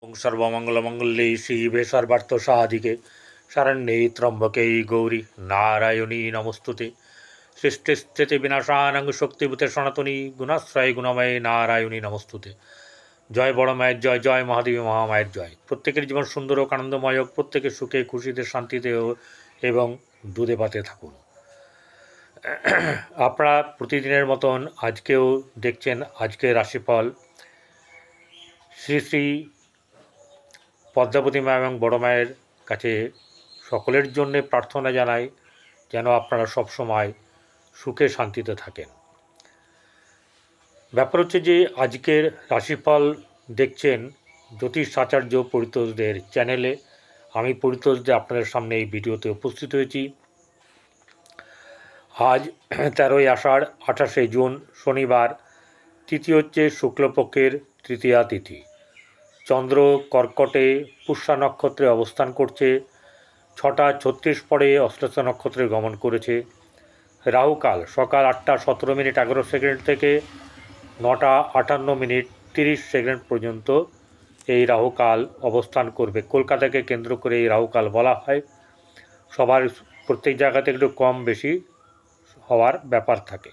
ওং সর্বমঙ্গলমঙ্গলে শিবে সর্বার্থসাধিকে শরণ্যে ত্র্যম্বকে গৌরী নারায়ণী নমস্তুতে। সৃষ্টিস্থিতি বিনাশানং শক্তিভূতে সনাতনী গুণাশ্রয় গুণময় নারায়ণী নমস্তুতে। জয় বড় মায়ের জয়, জয় মহাদেবী মহামায়ের জয়। প্রত্যেকের জীবন সুন্দর ও আনন্দময় হোক, প্রত্যেকের সুখে খুশিতে শান্তিতে এবং দুধে ভাতে থাকুন। আপনারা প্রতিদিনের মতন আজকেও দেখছেন আজকের রাশিফল। শ্রী শ্রী পদ্মাবতী মা এবং বড় মায়ের কাছে সকলের জন্যে প্রার্থনা জানাই যেন আপনারা সবসময় সুখে শান্তিতে থাকেন। ব্যাপার হচ্ছে যে আজকের রাশিফল দেখছেন জ্যোতিষ আচার্য পরিতোষদের চ্যানেলে। আমি পরিতোষদের আপনাদের সামনে এই ভিডিওতে উপস্থিত হয়েছি। আজ 13ই আষাঢ় 28শে জুন শনিবার। তিথি হচ্ছে শুক্লপক্ষের তৃতীয়া তিথি। চন্দ্র কর্কটে পুষ্যা নক্ষত্রে অবস্থান করছে। 6টা 36 পরে অশ্লেষা নক্ষত্রে গমন করেছে। রাহুকাল সকাল 8টা 17 মিনিট 11 সেকেন্ড থেকে 9টা 58 মিনিট 30 সেকেন্ড পর্যন্ত এই রাহুকাল অবস্থান করবে। কলকাতাকে কেন্দ্র করে এই রাহুকাল বলা হয়। সবার প্রত্যেক জায়গাতে একটু কম বেশি হওয়ার ব্যাপার থাকে।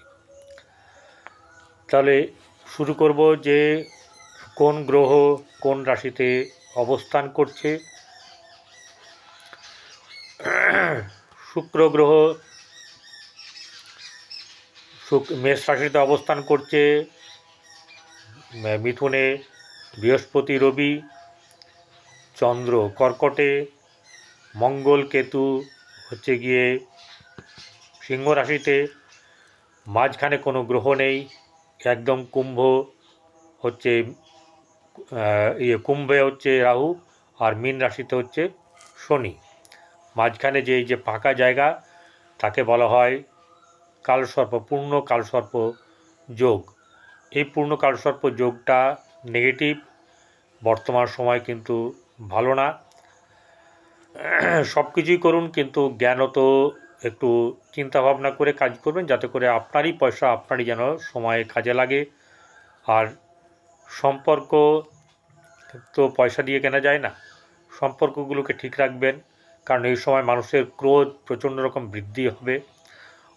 তাহলে শুরু করব যে কোন গ্রহ কোন রাশিতে অবস্থান করছে। শুক্র গ্রহ মেষ রাশিতে অবস্থান করছে। মিথুনে বৃহস্পতি রবি, চন্দ্র কর্কটে, মঙ্গল কেতু হচ্ছে গিয়ে সিংহ রাশিতে। মাঝখানে কোনো গ্রহ নেই, একদম কুম্ভ হচ্ছে কুম্ভে হচ্ছে রাহু, আর মীন রাশিতে হচ্ছে শনি। মাঝখানে যে ফাঁকা জায়গা তাকে বলা হয় কালসর্প, পূর্ণ কালসর্প যোগ। এই পূর্ণ কালসর্প যোগটা নেগেটিভ, বর্তমান সময় কিন্তু ভালো না। সব কিছুই করুন কিন্তু জ্ঞানত একটু চিন্তাভাবনা করে কাজ করবেন, যাতে করে আপনারই পয়সা আপনারই যেন সময়ে কাজে লাগে। আর সম্পর্ক তো পয়সা দিয়ে কেনা যায় না, সম্পর্কগুলোকে ঠিক রাখবেন, কারণ এই সময় মানুষের ক্রোধ প্রচণ্ড রকম বৃদ্ধি হবে।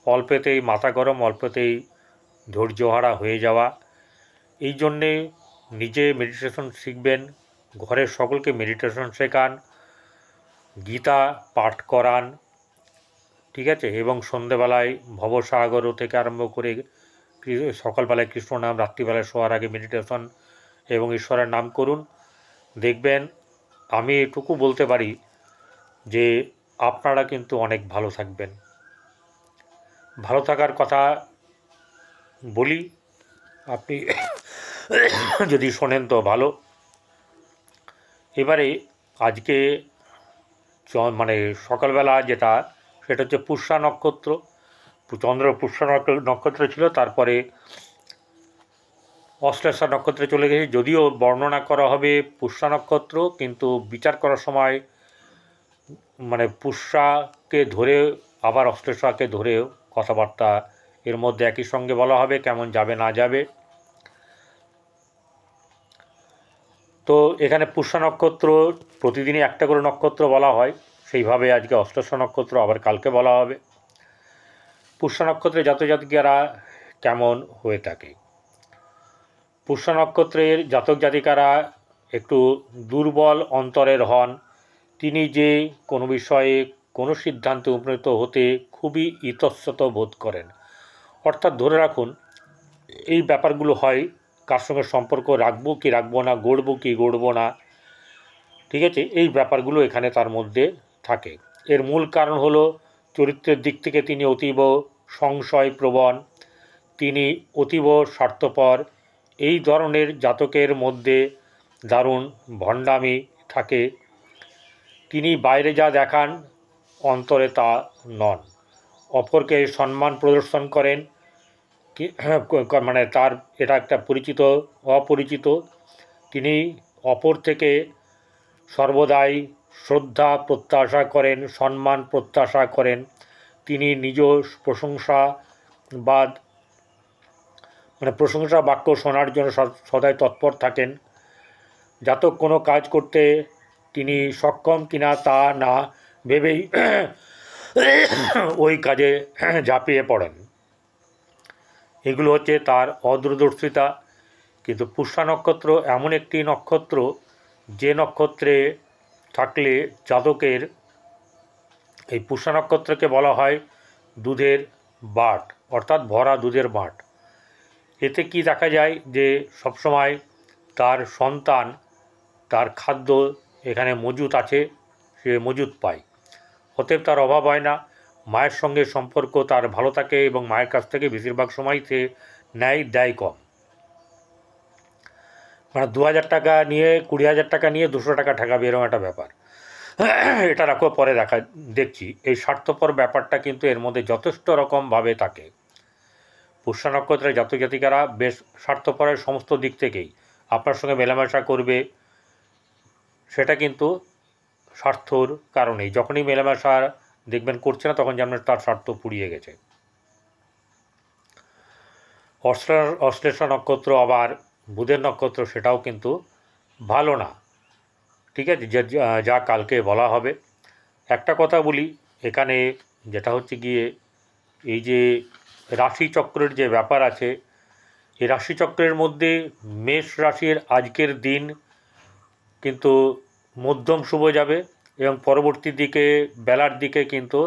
অল্পেতেই মাথা গরম, অল্পেতেই ধৈর্যহারা হয়ে যাওয়া। এই জন্যে নিজে মেডিটেশন শিখবেন, ঘরের সকলকে মেডিটেশন শেখান, গীতা পাঠ করান, ঠিক আছে? এবং সন্ধেবেলায় ভবসাগর থেকে আরম্ভ করে সকালবেলায় কৃষ্ণ নাম, রাত্রিবেলায় শোয়ার আগে মেডিটেশন এবং ঈশ্বরের নাম করুন। দেখবেন, আমি এটুকু বলতে পারি যে আপনারা কিন্তু অনেক ভালো থাকবেন। ভালো থাকার কথা বলি, আপনি যদি শোনেন তো ভালো। এবারে আজকে মানে সকালবেলা যেটা, সেটা হচ্ছে পুষ্যা নক্ষত্র। চন্দ্র পুষ্যা নক্ষত্র ছিল, তারপরে অশ্লেষা নক্ষত্রে চলে গেছে। যদিও বর্ণনা করা হবে পুষ্যা নক্ষত্র, কিন্তু বিচার করার সময় মানে পুষ্যাকে ধরে আবার অশ্লেষাকে ধরেও কথাবার্তা এর মধ্যে একই সঙ্গে বলা হবে, কেমন যাবে না যাবে। তো এখানে পুষ্যা নক্ষত্র প্রতিদিনই একটা করে নক্ষত্র বলা হয়, সেইভাবে আজকে অশ্লেষা নক্ষত্র আবার কালকে বলা হবে। পুষ্যা নক্ষত্রে জাতজাতিকারা কেমন হয়ে থাকে। পুষ্যা নক্ষত্রের জাতক জাতিকারা একটু দুর্বল অন্তরের হন। তিনি যে কোনো বিষয়ে কোনো সিদ্ধান্তে উপনীত হতে খুবই ইতস্তত বোধ করেন। অর্থাৎ ধরে রাখুন, এই ব্যাপারগুলো হয় কার সঙ্গে সম্পর্ক রাখবো কি রাখবো না, গড়বো কি গড়বো না, ঠিক আছে? এই ব্যাপারগুলো এখানে তার মধ্যে থাকে। এর মূল কারণ হলো চরিত্রের দিক থেকে তিনি অতীব সংশয়প্রবণ, তিনি অতীব স্বার্থপর। এই ধরনের জাতকের মধ্যে দারুণ ভণ্ডামি থাকে। তিনি বাইরে যা দেখান অন্তরে তা নন। অপরকে সম্মান প্রদর্শন করেন, মানে তার এটা একটা পরিচিত অপরিচিত। তিনি অপর থেকে সর্বদাই শ্রদ্ধা প্রত্যাশা করেন, সম্মান প্রত্যাশা করেন। তিনি নিজ প্রশংসাবাদ মানে প্রশংসা বাক্য শোনার জন্য সদাই তৎপর থাকেন। জাতক কোনো কাজ করতে তিনি সক্ষম কিনা তা না ভেবেই ওই কাজে ঝাঁপিয়ে পড়েন। এগুলো হচ্ছে তার অদূরদর্শিতা। কিন্তু পুষ্যা নক্ষত্র এমন একটি নক্ষত্র, যে নক্ষত্রে থাকলে জাতকের, এই পুষ্যা নক্ষত্রকে বলা হয় দুধের বাট, অর্থাৎ ভরা দুধের বাট। এতে কি দেখা যায় যে সবসময় তার সন্তান, তার খাদ্য এখানে মজুত আছে, সে মজুত পায়, অতএব তার অভাব হয় না। মায়ের সঙ্গে সম্পর্ক তার ভালো থাকে এবং মায়ের কাছ থেকে বেশিরভাগ সময় সে নেয় দেয় কম। মানে 2000 টাকা নিয়ে 20,000 টাকা নিয়ে 200 টাকা ঠেকাবে, এরকম একটা ব্যাপার। এটা রাখো, পরে দেখছি। এই স্বার্থপর ব্যাপারটা কিন্তু এর মধ্যে যথেষ্ট রকমভাবে থাকে। পুষ্যা নক্ষত্রের জাতক জাতিকারা বেশ স্বার্থপরের সমস্ত দিক থেকেই আপনার সঙ্গে মেলামেশা করবে, সেটা কিন্তু স্বার্থর কারণেই। যখনই মেলামেশা দেখবেন করছে না, তখন জানবেন তার স্বার্থ পুড়িয়ে গেছে। অশ্লেষা নক্ষত্র আবার বুধের নক্ষত্র, সেটাও কিন্তু ভালো না, ঠিক আছে, যা কালকে বলা হবে। একটা কথা বলি এখানে, যেটা হচ্ছে গিয়ে এই যে রাশিচক্রের যে ব্যাপার আছে, এই রাশিচক্রের মধ্যে মেষ রাশির আজকের দিন কিন্তু মধ্যম শুভ যাবে এবং পরবর্তী দিকে বেলার দিকে কিন্তু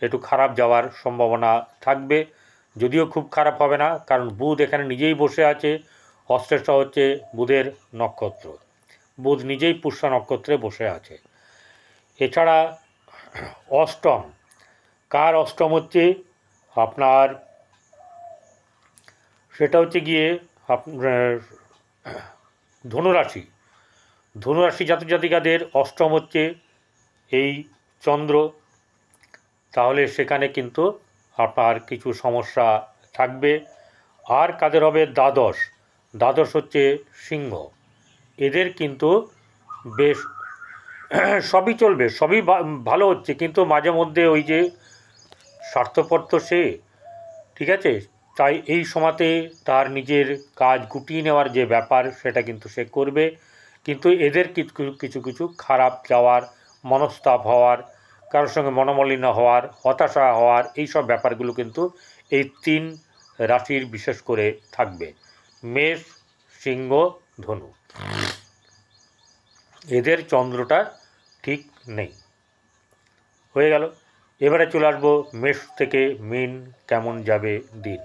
একটু খারাপ যাওয়ার সম্ভাবনা থাকবে, যদিও খুব খারাপ হবে না, কারণ বুধ এখানে নিজেই বসে আছে। অশ্লেষা হচ্ছে বুধের নক্ষত্র, বুধ নিজেই পুষ্যা নক্ষত্রে বসে আছে। এছাড়া অষ্টম, কার অষ্টম হচ্ছে আপনার, সেটা হচ্ছে গিয়ে ধনুরাশি। ধনুরাশি জাতক জাতিকাদের অষ্টম হচ্ছে এই চন্দ্র, তাহলে সেখানে কিন্তু আপনার কিছু সমস্যা থাকবে। আর কাদের হবে দ্বাদশ, দ্বাদশ হচ্ছে সিংহ। এদের কিন্তু বেশ সবই চলবে, সবই ভালো হচ্ছে, কিন্তু মাঝে মধ্যে ওই যে স্বার্থপর তো সে, ঠিক আছে, তাই এই সময়তে তার নিজের কাজ গুটিয়ে নেওয়ার যে ব্যাপার সেটা কিন্তু সে করবে। কিন্তু এদের কিছু কিছু খারাপ যাওয়ার, মনস্তাপ হওয়ার, কারোর সঙ্গে মনোমালিন্য হওয়ার, হতাশা হওয়ার, এই সব ব্যাপারগুলো কিন্তু এই 3 রাশির বিশেষ করে থাকবে, মেষ, সিংহ, ধনু। এদের চন্দ্রটা ঠিক নেই। হয়ে গেল। এবারে চলে আসবো মেষ থেকে মীন কেমন যাবে দিন।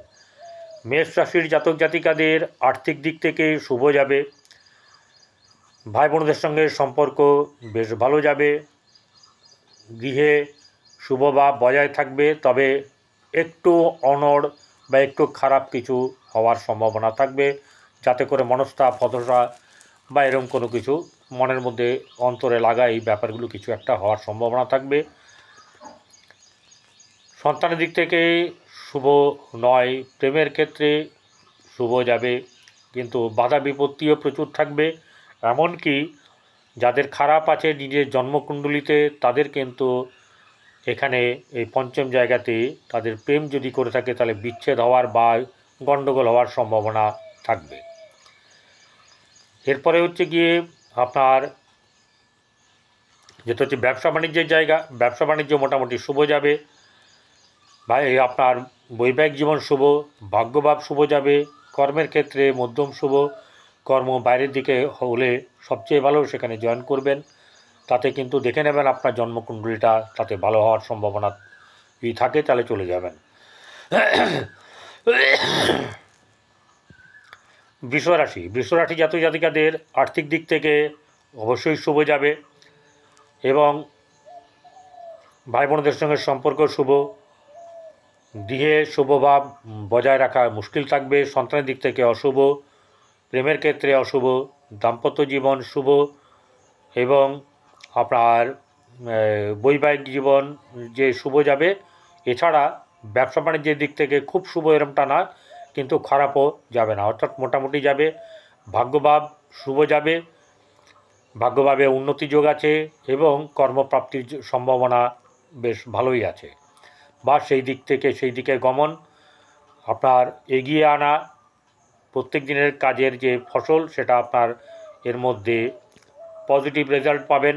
মেষ রাশির জাতক জাতিকাদের আর্থিক দিক থেকে শুভ যাবে, ভাই বোনদের সঙ্গে সম্পর্ক বেশ ভালো যাবে, গৃহে শুভভাব বজায় থাকবে, তবে একটু অনড় বা একটু খারাপ কিছু হওয়ার সম্ভাবনা থাকবে, যাতে করে মনস্তাপ, হতাশা বা এরকম কোনো কিছু মনের মধ্যে অন্তরে লাগা, এই ব্যাপারগুলো কিছু একটা হওয়ার সম্ভাবনা থাকবে। সন্তানের দিক থেকে শুভ নয়, প্রেমের ক্ষেত্রে শুভ যাবে, কিন্তু বাধা বিপত্তিও প্রচুর থাকবে। এমনকি যাদের খারাপ আছে নিজের জন্মকুণ্ডলিতে, তাদের কিন্তু এখানে এই পঞ্চম জায়গাতে তাদের প্রেম যদি করে থাকে, তাহলে বিচ্ছেদ হওয়ার বা গণ্ডগোল হওয়ার সম্ভাবনা থাকবে। এরপরে হচ্ছে গিয়ে আপনার যেটা হচ্ছে ব্যবসা বাণিজ্যের জায়গা, ব্যবসা বাণিজ্য মোটামুটি শুভ যাবে, ভাই আপনার বৈবাহিক জীবন শুভ, ভাগ্যভাব শুভ যাবে, কর্মের ক্ষেত্রে মধ্যম শুভ, কর্ম বাইরের দিকে হলে সবচেয়ে ভালো, সেখানে জয়েন করবেন, তাতে কিন্তু দেখে নেবেন আপনার জন্মকুণ্ডলীটা, তাতে ভালো হওয়ার সম্ভাবনা যদি থাকে তাহলে চলে যাবেন। বৃষরাশি, বৃষরাশি জাতক জাতিকাদের আর্থিক দিক থেকে অবশ্যই শুভ যাবে এবং ভাই বোনদের সঙ্গে সম্পর্ক শুভ, গৃহে শুভভাব বজায় রাখা মুশকিল থাকবে, সন্তানের দিক থেকে অশুভ, প্রেমের ক্ষেত্রে অশুভ, দাম্পত্য জীবন শুভ এবং আপনার বৈবাহিক জীবন যে শুভ যাবে। এছাড়া ব্যবসা বাণিজ্যের দিক থেকে খুব শুভ এরমটা না, কিন্তু খারাপও যাবে না, অর্থাৎ মোটামুটি যাবে। ভাগ্যভাব শুভ যাবে, ভাগ্যভাবে উন্নতি যোগ আছে এবং কর্মপ্রাপ্তির সম্ভাবনা বেশ ভালোই আছে, বা সেই দিকে গমন, আপনার এগিয়ে আনা প্রত্যেক দিনের কাজের যে ফসল, সেটা আপনার এর মধ্যে পজিটিভ রেজাল্ট পাবেন,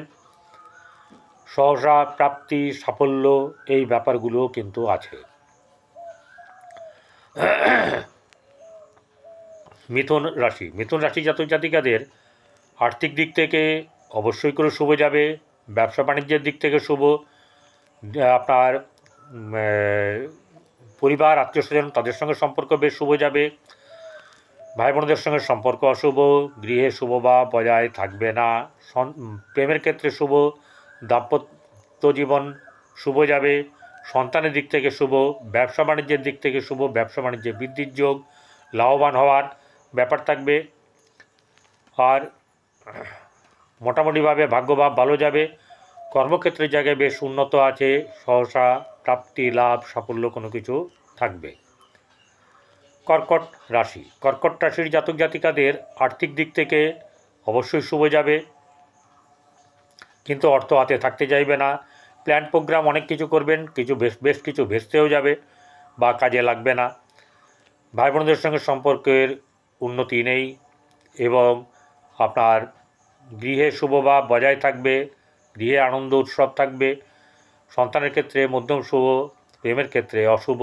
সহসা প্রাপ্তি, সাফল্য, এই ব্যাপারগুলোও কিন্তু আছে। মিথুন রাশি জাতক জাতিকাদের আর্থিক দিক থেকে অবশ্যই করে শুভ যাবে, ব্যবসা বাণিজ্যের দিক থেকে শুভ, আপনার পরিবার, আত্মীয় স্বজন, তাদের সঙ্গে সম্পর্ক বেশ শুভ যাবে, ভাই বোনদের সঙ্গে সম্পর্ক অশুভ, গৃহে শুভ বা বজায় থাকবে না, প্রেমের ক্ষেত্রে শুভ, দাম্পত্য জীবন শুভ যাবে, সন্তানের দিক থেকে শুভ, ব্যবসা বাণিজ্যের দিক থেকে শুভ, ব্যবসা বাণিজ্যে বৃদ্ধির যোগ, লাভবান হওয়ার ব্যাপার থাকবে, আর মোটামুটিভাবে ভাগ্যভাব ভালো যাবে, কর্মক্ষেত্রের জায়গায় বেশ উন্নত আছে, সহসা প্রাপ্তি, লাভ, সাফল্য কোনো কিছু থাকবে। কর্কট রাশির জাতক জাতিকাদের আর্থিক দিক থেকে অবশ্যই শুভ যাবে, কিন্তু অর্থ হাতে থাকতে চাইবে না, প্ল্যান প্রোগ্রাম অনেক কিছু করবেন, বেশ কিছু ভেস্তেও যাবে বা কাজে লাগবে না, ভাই বোনদের সঙ্গে সম্পর্কের উন্নতি নেই, এবং আপনার গৃহে শুভ বা বজায় থাকবে, গৃহে আনন্দ উৎসব থাকবে, সন্তানের ক্ষেত্রে মধ্যম শুভ, প্রেমের ক্ষেত্রে অশুভ,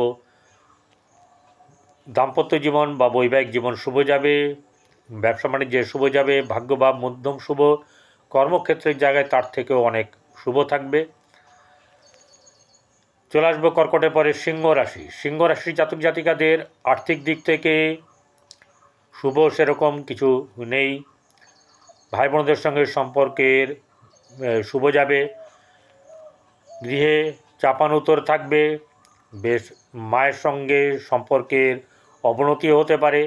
দাম্পত্য জীবন বা বৈবাহিক জীবন শুভ যাবে, ব্যবসা বাণিজ্যে শুভ যাবে, ভাগ্যভাব মধ্যম শুভ, কর্মক্ষেত্রের জায়গায় তার থেকেও অনেক শুভ থাকবে। চলে আসবো কর্কটের পরে সিংহ রাশির জাতক জাতিকাদের আর্থিক দিক থেকে শুভ সেরকম কিছু নেই, ভাই বোনদের সঙ্গে সম্পর্কের শুভ যাবে, গৃহে চাপানুতর থাকবে, বেশ মায়ের সঙ্গে সম্পর্কের অবনতিও হতে পারে,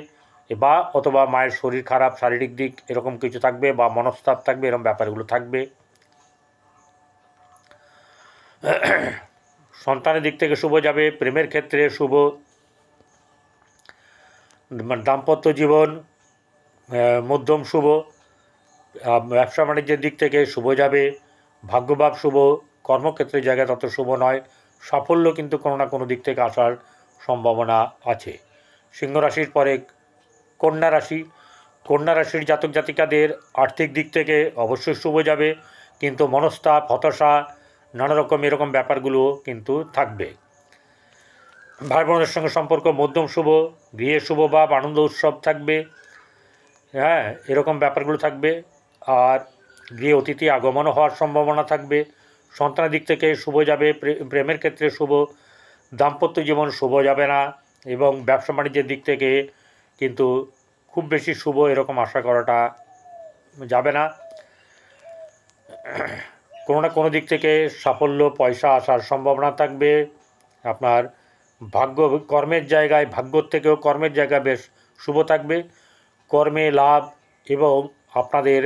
অথবা মায়ের শরীর খারাপ, শারীরিক দিক এরকম কিছু থাকবে, বা মনস্তাপ থাকবে, এরকম ব্যাপারগুলো থাকবে। সন্তানের দিক থেকে শুভ যাবে, প্রেমের ক্ষেত্রে শুভ, দাম্পত্য জীবন মধ্যম শুভ, ব্যবসা বাণিজ্যের দিক থেকে শুভ যাবে, ভাগ্যভাব শুভ, কর্মক্ষেত্রের জায়গায় তত শুভ নয়, সাফল্য কিন্তু কোনো না কোনো দিক থেকে আসার সম্ভাবনা আছে। সিংহ রাশির পরে কন্যা রাশির জাতক জাতিকাদের আর্থিক দিক থেকে অবশ্যই শুভ যাবে, কিন্তু মনস্তাপ, হতাশা, নানা রকম এরকম ব্যাপারগুলো কিন্তু থাকবে, ভাই বোনদের সঙ্গে সম্পর্ক মধ্যম শুভ, গৃহে শুভ ভাব, আনন্দ উৎসব থাকবে, এরকম ব্যাপারগুলো থাকবে, আর গৃহে অতিথি আগমনও হওয়ার সম্ভাবনা থাকবে, সন্তানের দিক থেকে শুভ যাবে, প্রেমের ক্ষেত্রে শুভ, দাম্পত্য জীবন শুভ যাবে না, এবং ব্যবসা বাণিজ্যের দিক থেকে কিন্তু খুব বেশি শুভ এরকম আশা করাটা যাবে না, কোনো না কোনো দিক থেকে সাফল্য, পয়সা আসার সম্ভাবনা থাকবে, আপনার কর্মের জায়গায়, ভাগ্যর থেকেও কর্মের জায়গায় বেশ শুভ থাকবে, কর্মে লাভ, এবং আপনাদের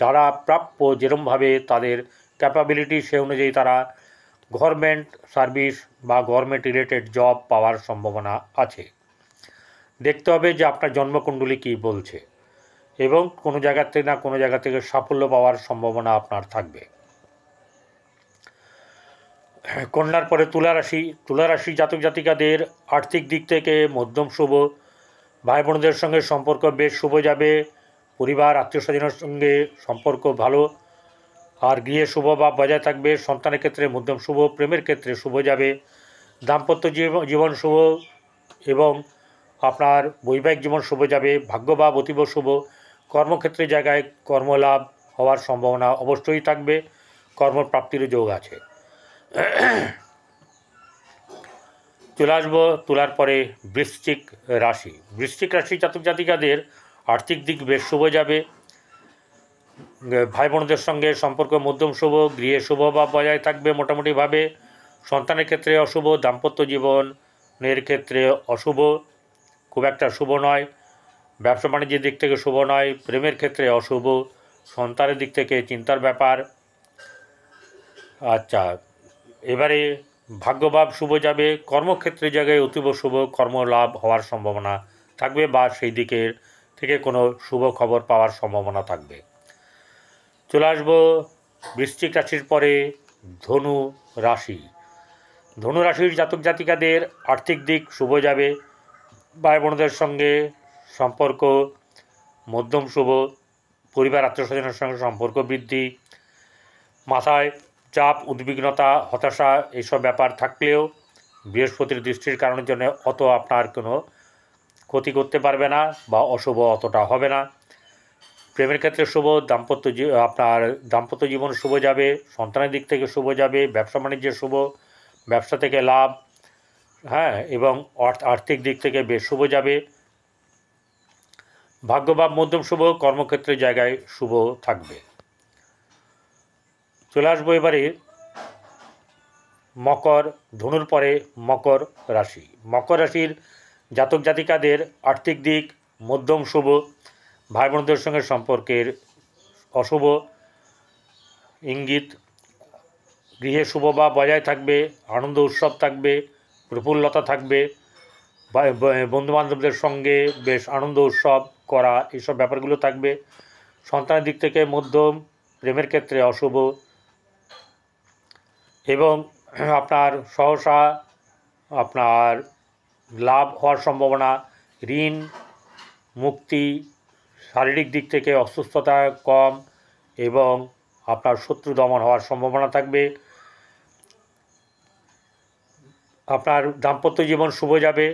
যারা প্রাপ্য যেরমভাবে তাদের ক্যাপাবিলিটি সে অনুযায়ী তারা গভর্নমেন্ট সার্ভিস বা গভর্নমেন্ট রিলেটেড জব পাওয়ার সম্ভাবনা আছে। দেখতে হবে যে আপনার জন্মকুণ্ডলী কী বলছে, এবং কোনো জায়গা থেকে না কোনো জায়গা থেকে সাফল্য পাওয়ার সম্ভাবনা আপনার থাকবে। কন্যার পরে তুলা রাশি জাতক জাতিকাদের আর্থিক দিক থেকে মধ্যম শুভ, ভাই বোনদের সঙ্গে সম্পর্ক বেশ শুভ যাবে, পরিবার, আত্মীয় স্বজনের সঙ্গে সম্পর্ক ভালো, আর গৃহে শুভ ভাব বজায় থাকবে, সন্তানের ক্ষেত্রে মধ্যম শুভ, প্রেমের ক্ষেত্রে শুভ যাবে, দাম্পত্য জীবন শুভ, এবং আপনার বৈবাহিক জীবন শুভ যাবে, ভাগ্যভাব অতীব শুভ, কর্মক্ষেত্রের জায়গায় কর্মলাভ হওয়ার সম্ভাবনা অবশ্যই থাকবে, কর্মপ্রাপ্তিরও যোগ আছে। চলে আসবো তুলার পরে বৃশ্চিক রাশি জাতক জাতিকাদের আর্থিক দিক বেশ শুভ যাবে, ভাই বোনদের সঙ্গে সম্পর্ক মধ্যম শুভ, গৃহে শুভ ভাব বজায় থাকবে মোটামুটিভাবে, সন্তানের ক্ষেত্রে অশুভ, দাম্পত্য জীবনের ক্ষেত্রে অশুভ, খুব একটা শুভ নয়, ব্যবসা বাণিজ্যের দিক থেকে শুভ নয়, প্রেমের ক্ষেত্রে অশুভ, সন্তানের দিক থেকে চিন্তার ব্যাপার। আচ্ছা, এবারে ভাগ্যভাব শুভ যাবে, কর্মক্ষেত্রের জায়গায় অতীব শুভ, কর্মলাভ হওয়ার সম্ভাবনা থাকবে, বা সেই দিকের থেকে কোনো শুভ খবর পাওয়ার সম্ভাবনা থাকবে। চলে আসবো বৃশ্চিক রাশির পরে ধনু রাশির জাতক জাতিকাদের আর্থিক দিক শুভ যাবে, ভাই বোনদের সঙ্গে সম্পর্ক মধ্যম শুভ, পরিবার আত্মীয়স্বজনের সঙ্গে সম্পর্ক বৃদ্ধি, মাথায় চাপ, উদ্বিগ্নতা, হতাশা এইসব ব্যাপার থাকলেও বৃহস্পতির দৃষ্টির কারণের জন্য অত আপনার কোনো ক্ষতি করতে পারবে না বা অশুভ অতটা হবে না। প্রেমের ক্ষেত্রে শুভ, আপনার দাম্পত্য জীবন শুভ যাবে, সন্তানের দিক থেকে শুভ যাবে, ব্যবসা বাণিজ্যে শুভ, ব্যবসা থেকে লাভ, হ্যাঁ, এবং আর্থিক দিক থেকে বেশ শুভ যাবে। ভাগ্যভাব মধ্যম শুভ, কর্মক্ষেত্রের জায়গায় শুভ থাকবে। চলে আসবো এবারে মকর, ধনুর পরে মকর রাশি। মকর রাশির জাতক জাতিকাদের আর্থিক দিক মধ্যম শুভ, ভাই বোনদের সঙ্গে সম্পর্কের অশুভ ইঙ্গিত, গৃহে শুভ বা বজায় থাকবে, আনন্দ উৎসব থাকবে, প্রফুল্লতা থাকবে, বন্ধুবান্ধবদের সঙ্গে বেশ আনন্দ উৎসব করা এইসব ব্যাপারগুলো থাকবে। সন্তানের দিক থেকে মধ্যম, প্রেমের ক্ষেত্রে অশুভ, এবং আপনার সহসা আপনার লাভ হওয়ার সম্ভাবনা, ঋণ মুক্তি, শারীরিক দিক থেকে অসুস্থতা কম এবং আপনার শত্রু দমন হওয়ার সম্ভাবনা থাকবে। আপনার দাম্পত্য জীবন শুভ যাবে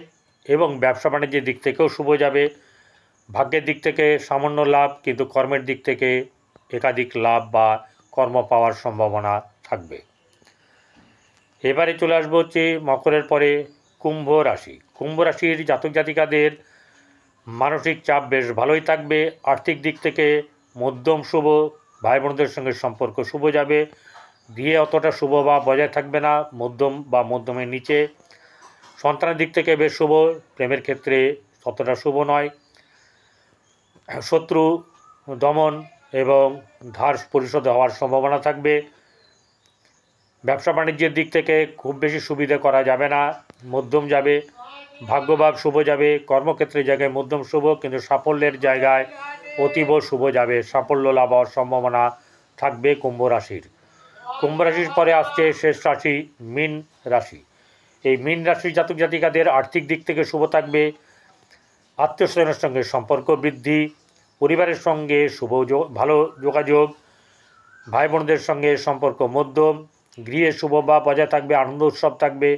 এবং ব্যবসা বাণিজ্যের দিক থেকেও শুভ যাবে। ভাগ্যের দিক থেকে সামান্য লাভ, কিন্তু কর্মের দিক থেকে একাধিক লাভ বা কর্ম পাওয়ার সম্ভাবনা থাকবে। এবারে চলে আসবো হচ্ছে মকরের পরে কুম্ভ রাশি। কুম্ভ রাশির জাতক জাতিকাদের মানসিক চাপ বেশ ভালোই থাকবে, আর্থিক দিক থেকে মধ্যম শুভ, ভাই বোনদের সঙ্গে সম্পর্ক শুভ যাবে, বিয়ে অতটা শুভ বা বজায় থাকবে না, মধ্যম বা মধ্যমের নিচে। সন্তানের দিক থেকে বেশ শুভ, প্রেমের ক্ষেত্রে ততটা শুভ নয়। শত্রু দমন এবং ধার পরিশোধ হওয়ার সম্ভাবনা থাকবে। ব্যবসা বাণিজ্যের দিক থেকে খুব বেশি সুবিধা করা যাবে না, মধ্যম যাবে। ভাগ্যভাব শুভ যাবে, কর্মক্ষেত্রের জায়গায় মধ্যম শুভ, কিন্তু সাফল্যের জায়গায় অতীব শুভ যাবে, সাফল্য লাভ হওয়ার সম্ভাবনা থাকবে কুম্ভ রাশির। কুম্ভ রাশির পরে আসছে শেষ রাশি মীন রাশি। এই মীন রাশির জাতক জাতিকাদের আর্থিক দিক থেকে শুভ থাকবে, আত্মীয়স্বজনের সঙ্গে সম্পর্ক বৃদ্ধি, পরিবারের সঙ্গে ভালো যোগাযোগ, ভাই বোনদের সঙ্গে সম্পর্ক মধ্যম, গৃহে শুভ বা বজায় থাকবে, আনন্দ উৎসব থাকবে,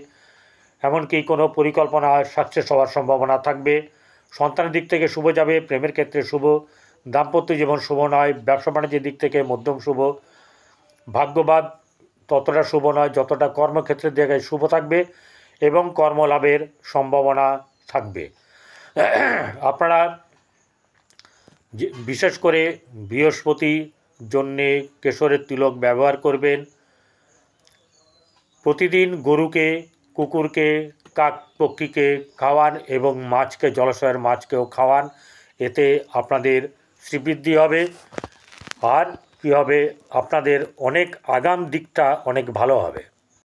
এমনকি কোনো পরিকল্পনা সাকসেস হওয়ার সম্ভাবনা থাকবে। সন্তানের দিক থেকে শুভ যাবে, প্রেমের ক্ষেত্রে শুভ, দাম্পত্য জীবন শুভ নয়, ব্যবসা বাণিজ্যের দিক থেকে মধ্যম শুভ, ভাগ্যবাদ ততটা শুভ নয় যতটা কর্মক্ষেত্রের জায়গায় শুভ থাকবে এবং কর্মলাভের সম্ভাবনা থাকবে। আপনারা বিশেষ করে বৃহস্পতির জন্যে কেশরের তিলক ব্যবহার করবেন। প্রতিদিন গরুকে, কুকুরকে, কাক পক্ষীকে খাওয়ান এবং মাছকে, জলাশয়ের মাছকেও খাওয়ান, এতে আপনাদের শ্রীবৃদ্ধি হবে আর কী হবে, আপনাদের অনেক আগাম দিকটা অনেক ভালো হবে।